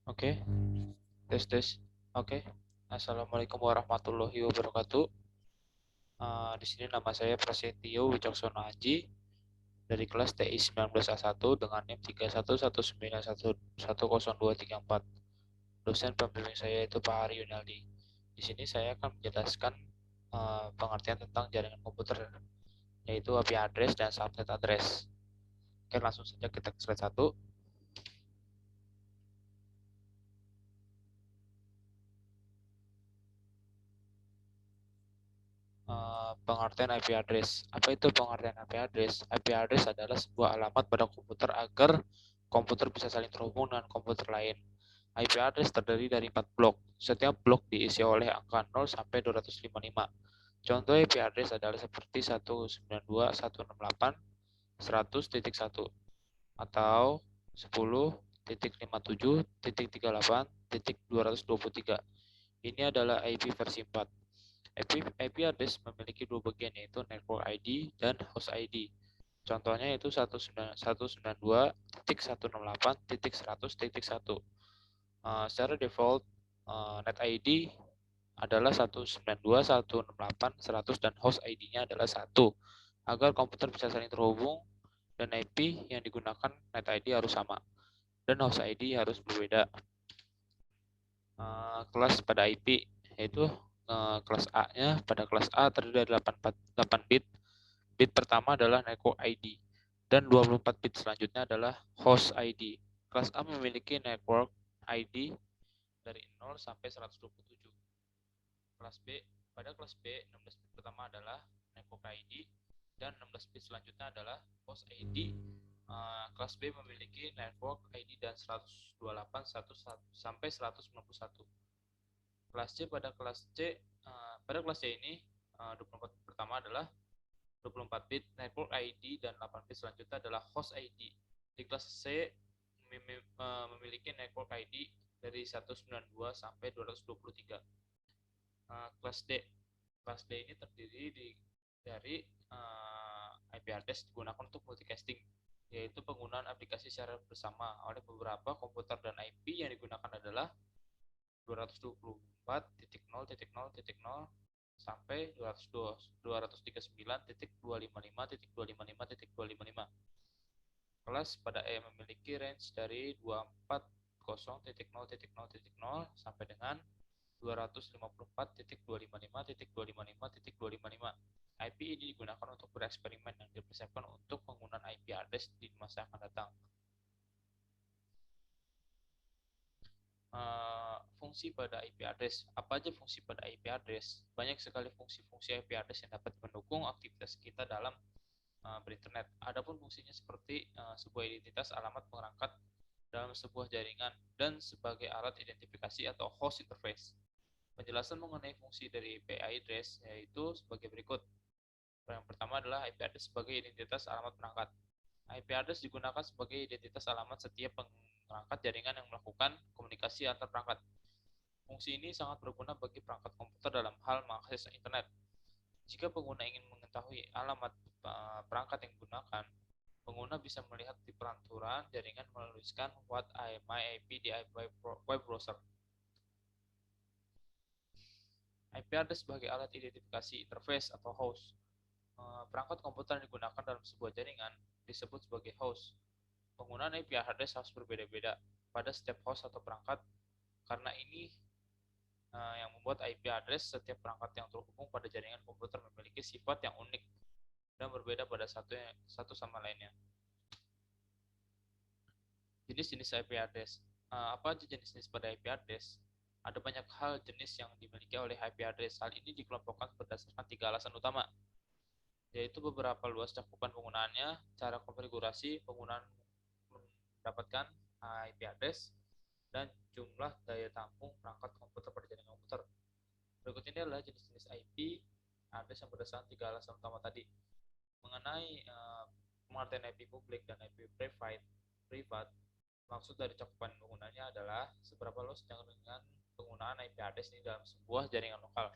Oke, tes tes. Oke. Assalamualaikum warahmatullahi wabarakatuh. Di sini nama saya Prasetyo Wicaksono Aji dari kelas TI 19A1 dengan NIM 3119110234. Dosen pembimbing saya itu Pak Hari Yunaldi. Di sini saya akan menjelaskan pengertian tentang jaringan komputer, yaitu IP address dan subnet address. Oke, langsung saja kita ke slide 1. Pengertian IP address. Apa itu pengertian IP address? IP address adalah sebuah alamat pada komputer agar komputer bisa saling terhubung dengan komputer lain. IP address terdiri dari 4 blok. Setiap blok diisi oleh angka 0 sampai 255. Contoh IP address adalah seperti 192.168.100.1 atau 10.57.38.223. Ini adalah IP versi 4. IP address memiliki dua bagian, yaitu network ID dan host ID. Contohnya yaitu 192.168.100.1. Secara default, net ID adalah 192.168.100 dan host ID-nya adalah 1. Agar komputer bisa saling terhubung dan IP yang digunakan net ID harus sama dan host ID harus berbeda. Kelas pada IP yaitu kelas A-nya, pada kelas A terdiri dari 8 bit. Bit pertama adalah network ID dan 24 bit selanjutnya adalah host ID. Kelas A memiliki network ID dari 0 sampai 127. Pada kelas B 16 bit pertama adalah network ID dan 16 bit selanjutnya adalah host ID. Kelas B memiliki network ID dan 128 sampai 191. Pada kelas C ini 24 bit pertama adalah 24 bit network ID dan 8 bit selanjutnya adalah host ID. Di kelas C memiliki network ID dari 192 sampai 223. Kelas D. Kelas D ini terdiri dari IP address digunakan untuk multicasting, yaitu penggunaan aplikasi secara bersama oleh beberapa komputer, dan IP yang digunakan adalah 224.0.0.0 sampai 239.255.255.255. Kelas pada E memiliki range dari 240.0.0.0 sampai dengan 254.255.255.255. IP ini digunakan untuk bereksperimen dan dipersiapkan untuk penggunaan IP address di masa akan datang. Fungsi pada IP address. Apa aja fungsi pada IP address? Banyak sekali fungsi-fungsi IP address yang dapat mendukung aktivitas kita dalam berinternet. Adapun fungsinya seperti sebuah identitas alamat perangkat dalam sebuah jaringan dan sebagai alat identifikasi atau host interface. Penjelasan mengenai fungsi dari IP address yaitu sebagai berikut. Yang pertama adalah IP address sebagai identitas alamat perangkat. IP address digunakan sebagai identitas alamat setiap perangkat jaringan yang melakukan komunikasi antar perangkat. Fungsi ini sangat berguna bagi perangkat komputer dalam hal mengakses internet. Jika pengguna ingin mengetahui alamat perangkat yang digunakan, pengguna bisa melihat di peranturan jaringan menuliskan what my IP di web browser. IP address sebagai alat identifikasi interface atau host. Perangkat komputer yang digunakan dalam sebuah jaringan disebut sebagai host. Penggunaan IP address harus berbeda-beda pada setiap host atau perangkat, karena ini yang membuat IP address setiap perangkat yang terhubung pada jaringan komputer memiliki sifat yang unik dan berbeda pada satu sama lainnya. Jenis-jenis IP address. Apa aja jenis-jenis pada IP address? Ada banyak hal jenis yang dimiliki oleh IP address. Hal ini dikelompokkan berdasarkan 3 alasan utama, yaitu beberapa luas cakupan penggunaannya, cara konfigurasi penggunaan mendapatkan IP address, dan jumlah daya tampung perangkat komputer pada jaringan komputer. Berikut ini adalah jenis-jenis IP address yang berdasarkan 3 alasan utama tadi. Mengenai pengertian IP publik dan IP privat, maksud dari cakupan penggunanya adalah seberapa luas dengan penggunaan IP address ini dalam sebuah jaringan lokal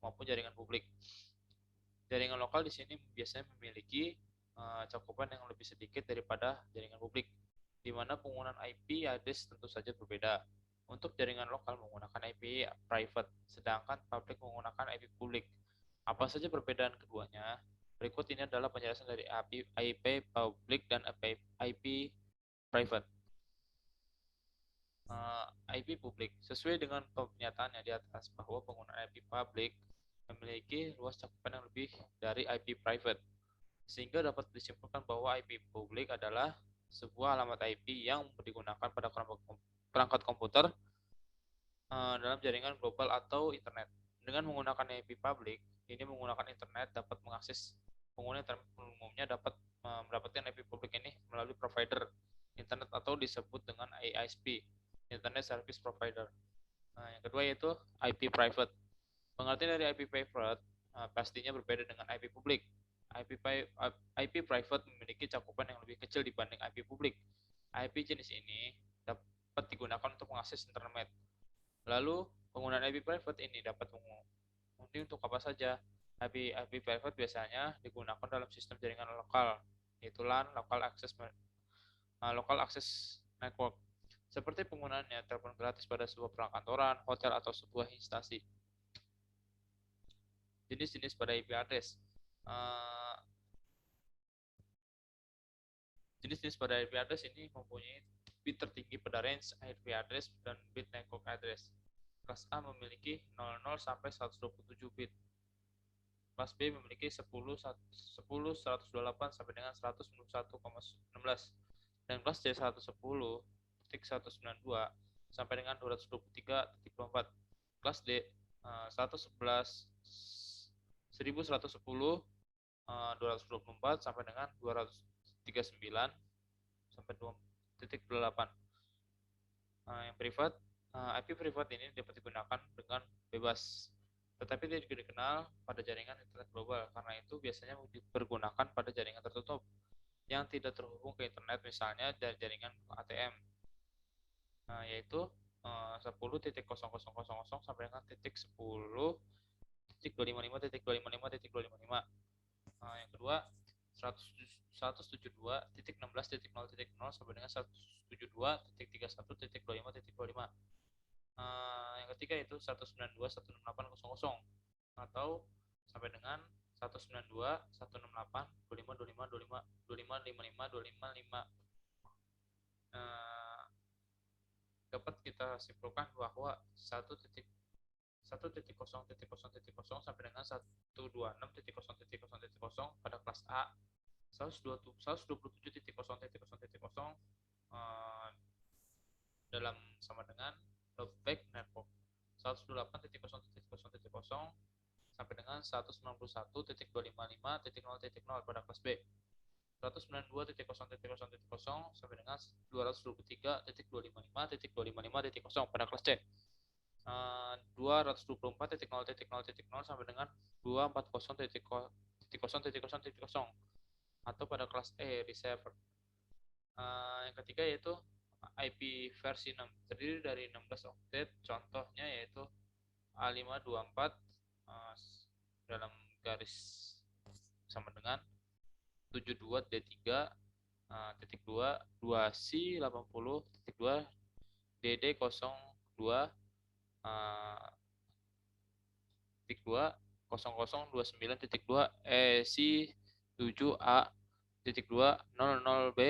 maupun jaringan publik. Jaringan lokal di sini biasanya memiliki cakupan yang lebih sedikit daripada jaringan publik, di mana penggunaan IP address tentu saja berbeda. Untuk jaringan lokal menggunakan IP private, sedangkan publik menggunakan IP publik. Apa saja perbedaan keduanya? Berikut ini adalah penjelasan dari IP public dan IP private. IP publik sesuai dengan pernyataannya di atas bahwa penggunaan IP publik memiliki luas cakupan yang lebih dari IP private, sehingga dapat disimpulkan bahwa IP publik adalah sebuah alamat IP yang digunakan pada perangkat komputer dalam jaringan global atau internet. Dengan menggunakan IP publik, ini menggunakan internet dapat mengakses pengguna internet umumnya dapat mendapatkan IP publik ini melalui provider internet atau disebut dengan ISP, Internet Service Provider. Yang kedua yaitu IP private. Pengertian dari IP private pastinya berbeda dengan IP publik. IP private memiliki cakupan yang lebih kecil dibanding IP publik. IP jenis ini dapat digunakan untuk mengakses internet. Lalu, penggunaan IP private ini dapat mengundi untuk apa saja. IP private biasanya digunakan dalam sistem jaringan lokal, yaitu LAN, local access network, seperti penggunaannya telepon gratis pada sebuah perkantoran, hotel, atau sebuah instansi. Jenis-jenis pada IP address. Jenis-jenis pada IP address ini mempunyai bit tertinggi pada range IP address dan bit network address. Kelas A memiliki 00 sampai 127 bit. Kelas B memiliki 10, 128 sampai dengan 191,16. Dan kelas C 110.192 sampai dengan 223.24. Kelas D 111 1110 224 sampai dengan 239 sampai 2.8. Yang privat, IP privat ini dapat digunakan dengan bebas, tetapi dia juga dikenal pada jaringan internet global. Karena itu biasanya dipergunakan pada jaringan tertutup yang tidak terhubung ke internet, misalnya dari jaringan ATM, yaitu 10.0000 sampai dengan .10.255.255.255. Yang kedua 172.16.0.0 sampai dengan 172.31.25.25. Yang ketiga itu 192.168.00 atau sampai dengan 192.168.25.25.25.25.25. Dapat kita simpulkan bahwa 1.0.0.0 sampai dengan 126.0.0.0 pada kelas A, 127.0.0.0 dalam sama dengan loopback network, 128.0.0.0 sampai dengan 191.255.0.0 pada kelas B, 192.0.0.0 sampai dengan 223.255.255.0 pada kelas C, 224.0.0.0 sampai dengan 240.0.0.0 atau pada kelas E receiver. Yang ketiga yaitu IP versi 6, terdiri dari 16 oktet. Contohnya yaitu A524 dalam garis sama dengan 72D3 titik 2 2C80 titik 2 DD02 titik 2 0029 titik 2 EC 7A titik 2 00B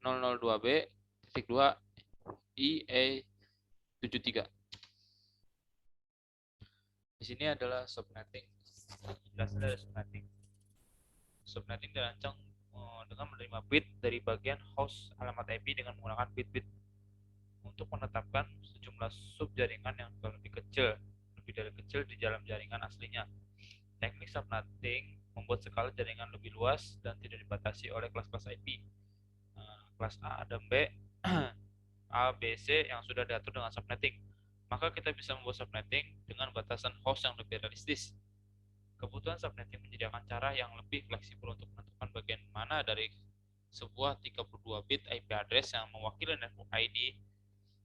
002B titik 2 IE 73. Di sini adalah subnetting. Penjelasan dari subnetting. Subnetting dirancang dengan menerima bit dari bagian host alamat IP dengan menggunakan bit-bit untuk menetapkan sejumlah sub jaringan yang lebih dari kecil di dalam jaringan aslinya. Teknik subnetting membuat skala jaringan lebih luas dan tidak dibatasi oleh kelas-kelas IP. Kelas A dan B, A, B, C yang sudah diatur dengan subnetting. Maka kita bisa membuat subnetting dengan batasan host yang lebih realistis. Kebutuhan subnetting menyediakan cara yang lebih fleksibel untuk menentukan bagian mana dari sebuah 32 bit IP address yang mewakili network ID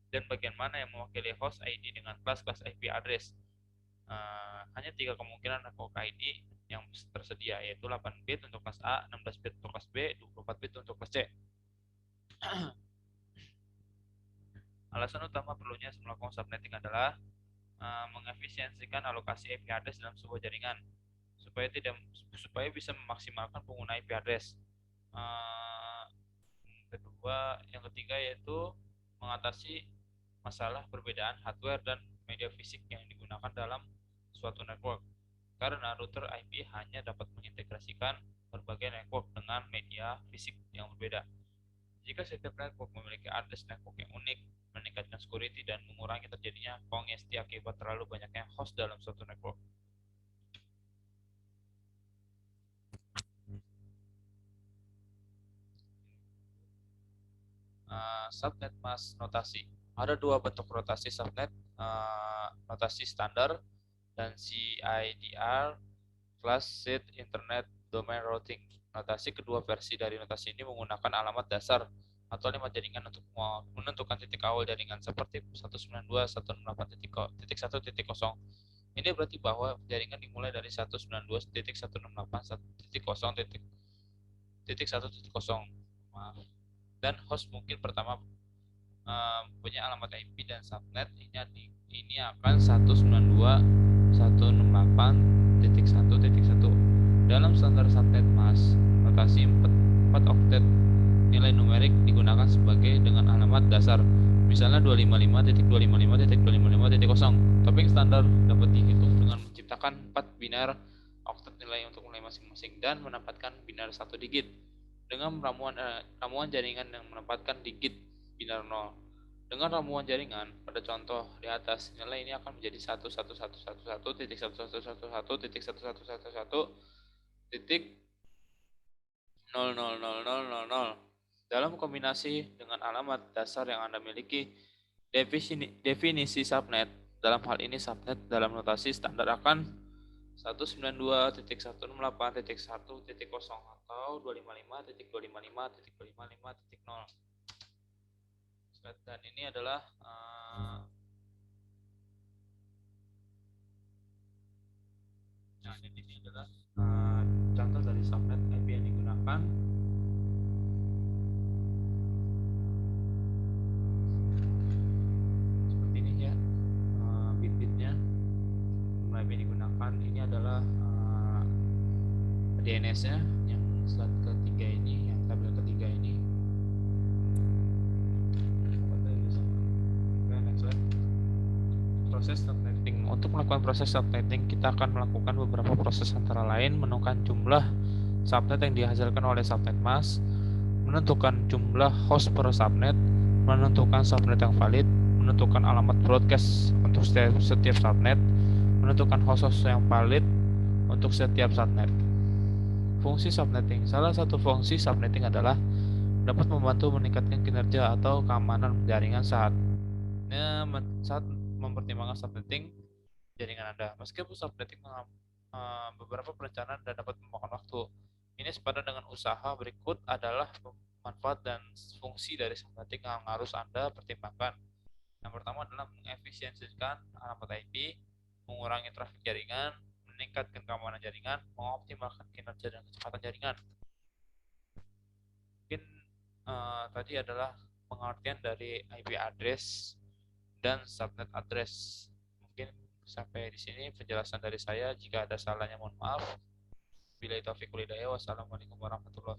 dan bagian mana yang mewakili host ID dengan kelas-kelas IP address. Hanya 3 kemungkinan network ID yang tersedia, yaitu 8 bit untuk kelas A, 16 bit untuk kelas B, 24 bit untuk kelas C. Alasan utama perlunya melakukan subnetting adalah mengefisiensikan alokasi IP address dalam sebuah jaringan supaya bisa memaksimalkan pengguna IP address. Uh, yang ketiga yaitu mengatasi masalah perbedaan hardware dan media fisik yang digunakan dalam suatu network. Karena router IP hanya dapat mengintegrasikan berbagai network dengan media fisik yang berbeda. Jika setiap network memiliki address network yang unik, meningkatkan security dan mengurangi terjadinya kongesti akibat terlalu banyaknya host dalam suatu network. Subnet mask notasi. Ada dua bentuk notasi subnet, notasi standar dan CIDR, Class-Seed Internet Domain Routing. Notasi kedua versi dari notasi ini menggunakan alamat dasar atau alamat jaringan untuk menentukan titik awal jaringan seperti 192.168.1.0. Ini berarti bahwa jaringan dimulai dari 192.168.1.0. Maaf. Dan host mungkin pertama punya alamat IP dan subnet ini akan 192.168.1.1. Dalam standar subnet mask, notasi 4 oktet nilai numerik digunakan sebagai dengan alamat dasar, misalnya 255.255.255.0. Topik standar dapat dihitung dengan menciptakan 4 biner oktet nilai untuk nilai masing-masing dan menempatkan biner 1 digit. Dengan ramuan jaringan yang menempatkan digit biner 0. Dengan ramuan jaringan pada contoh di atas, nilai ini akan menjadi 1.1.1.1.1.1.0.0000000. Dalam kombinasi dengan alamat dasar yang Anda miliki, definisi subnet dalam hal ini subnet dalam notasi standar akan 192.168.1.0 atau 255.255.255.0. Dan ini adalah contoh dari subnet IP yang digunakan. Seperti ini ya, bit-bitnya IP yang digunakan. Ini adalah DNS-nya yang slide ketiga ini, yang tabel ketiga ini. Proses subnetting. Untuk melakukan proses subnetting, kita akan melakukan beberapa proses antara lain menentukan jumlah subnet yang dihasilkan oleh subnet mask, menentukan jumlah host per subnet, menentukan subnet yang valid, menentukan alamat broadcast untuk setiap subnet, menentukan host yang valid untuk setiap subnet. Fungsi subnetting. Salah satu fungsi subnetting adalah dapat membantu meningkatkan kinerja atau keamanan jaringan saat mempertimbangkan subnetting jaringan Anda. Meskipun subnetting beberapa perencanaan dan dapat memakan waktu, ini sepadan dengan usaha berikut adalah manfaat dan fungsi dari subnetting yang harus Anda pertimbangkan. Yang pertama adalah mengefisiensikan alamat IP, mengurangi trafik jaringan, meningkatkan keamanan jaringan, mengoptimalkan kinerja dan kecepatan jaringan. Mungkin tadi adalah pengertian dari IP address dan subnet address. Mungkin sampai di sini penjelasan dari saya. Jika ada salahnya mohon maaf. Billahi taufiq wal hidayah. Wassalamualaikum warahmatullahi wabarakatuh.